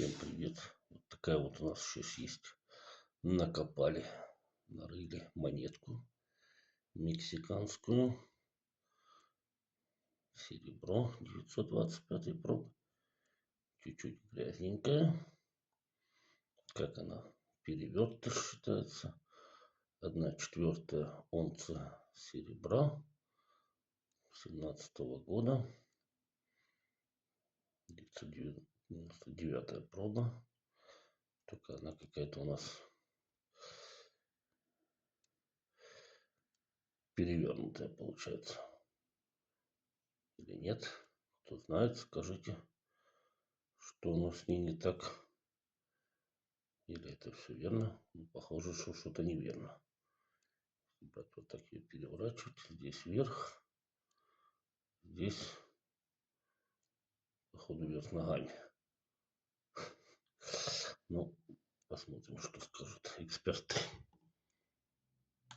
Всем привет. Вот такая вот у нас сейчас есть. Накопали, нарыли монетку мексиканскую. Серебро, 925 проб. Чуть-чуть грязненькая. Как она? Перевертыш считается. 1/4 унция серебра 17-го года. 999 проба. Только она какая-то у нас перевернутая получается. Или нет? Кто знает, скажите, что у нас с ней не так. Или это все верно? Ну, похоже, что что-то неверно. Брать вот так ее переворачивать. Здесь вверх. Здесь, походу, вверх ногами. Ну, посмотрим, что скажут эксперты.